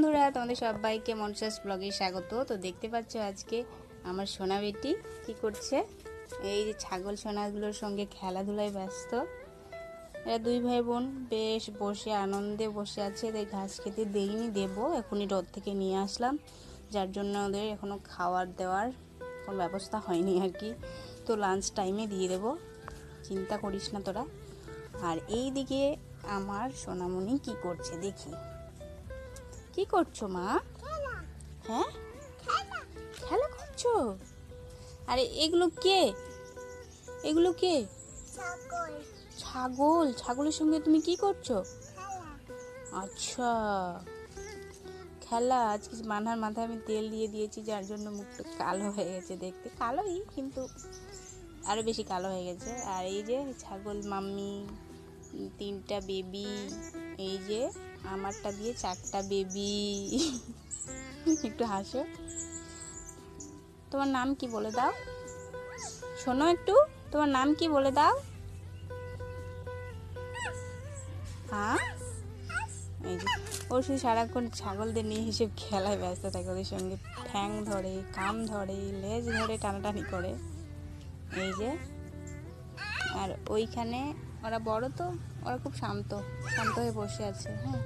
বন্ধুরা, তোমাদের সবাইকে মনসাস ব্লগে স্বাগত। তো দেখতে পাচ্ছ আজকে আমার সোনা বেটি কি করছে। এই যে ছাগল সোনাগুলোর সঙ্গে খেলাধুলায় ব্যস্ত। এরা দুই ভাই বোন বেশ বসে আনন্দে বসে আছে। এদের ঘাস খেতে দেইনি, দেবো এখনই রোদ থেকে নিয়ে আসলাম, যার জন্য ওদের এখনও খাওয়ার দেওয়ার কোনো ব্যবস্থা হয়নি আর কি। তো লাঞ্চ টাইমে দিয়ে দেবো, চিন্তা করিস না তোরা। আর এই দিকে আমার সোনামণি কি করছে দেখি। কি করছো মা? হ্যাঁ, খেলা করছো? আরে এগুলো কে? এগুলো কে? ছাগল। ছাগলের সঙ্গে তুমি কি করছো? আচ্ছা, খেলা। আজকে মানহার মাথায় আমি তেল দিয়ে দিয়েছি, যার জন্য মুখটা কালো হয়ে গেছে। দেখতে কালোই, কিন্তু আরো বেশি কালো হয়ে গেছে। আর এই যে ছাগল মাম্মি, 3টা বেবি। এই যে আমারটা দিয়ে 4টা বেবি। একটু হাসো। তোমার নাম কি বলে দাও? শোনো একটু, তোমার নাম কি বলে দাও? হ্যাঁ, এই যে ও শুধু সারাক্ষণ ছাগলদের নিয়ে হিসেব খেলায় ব্যস্ত থাকে। ওদের সঙ্গে ঠ্যাং ধরে, কান ধরে, লেজ ধরে টানাটানি করে। এই যে, আর ওইখানে ওরা বড়, তো ওরা খুব শান্ত শান্ত হয়ে বসে আছে। হ্যাঁ,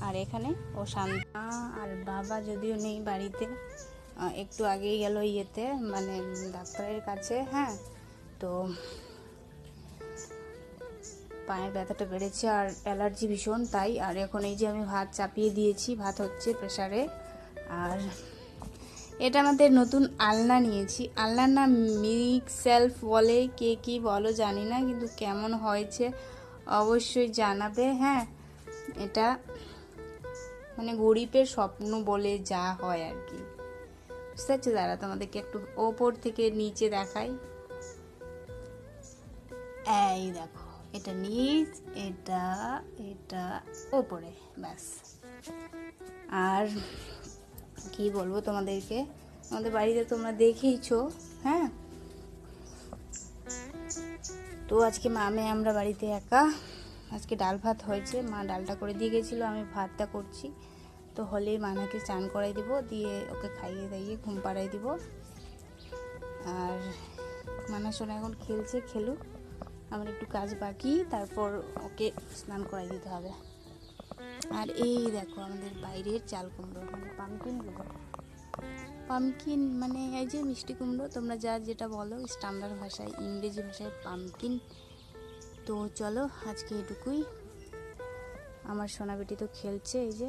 আর এখানে ও শান্ত। আর বাবা যদিও নেই বাড়িতে, একটু আগেই গেল ইয়েতে, মানে ডাক্তারের কাছে। হ্যাঁ, তো পায়ের ব্যথাটা বেড়েছে আর অ্যালার্জি ভীষণ, তাই। আর এখন এই যে আমি ভাত চাপিয়ে দিয়েছি, ভাত হচ্ছে প্রেসারে। আর এটা আমাদের নতুন আলনা নিয়েছি। আলনার নাম মিল্ক সেলফ বলে, কে কি বলো জানি না, কিন্তু কেমন হয়েছে অবশ্যই জানাবে। হ্যাঁ, এটা মানে গরিবের স্বপ্ন বলে যা হয় আর কি, বুঝতে পারছো? দাঁড়া তোমাদেরকে একটু ওপর থেকে নিচে দেখাই। এই দেখো, এটা নিচ, এটা এটা ওপরে, ব্যাস। আর কি বলবো তোমাদেরকে, আমাদের বাড়িতে তোমরা দেখেইছো। হ্যাঁ, তো আজকে মামে আমরা বাড়িতে একা। আজকে ডাল ভাত হয়েছে, মা ডালটা করে দিয়ে গেছিলো, আমি ভাতটা করছি। তো হলেই মানাকে চান করাই দিব, দিয়ে ওকে খাইয়ে দাইয়ে ঘুম পাড়াই দিব। আর মানা সোনা এখন খেলছে, খেলুক, আমার একটু কাজ বাকি, তারপর ওকে স্নান করাই দিতে হবে। আর এই দেখো আমাদের বাইরের চাল কুমড়ো, মানে পামকিন মানে এই যে মিষ্টি কুমড়ো, তোমরা যা যেটা বলো স্ট্যান্ডার্ড ভাষায়, ইংরেজি ভাষায় পামকিন। তো চলো আজকে এটুকুই। আমার সোনা বেটি তো খেলছে, এই যে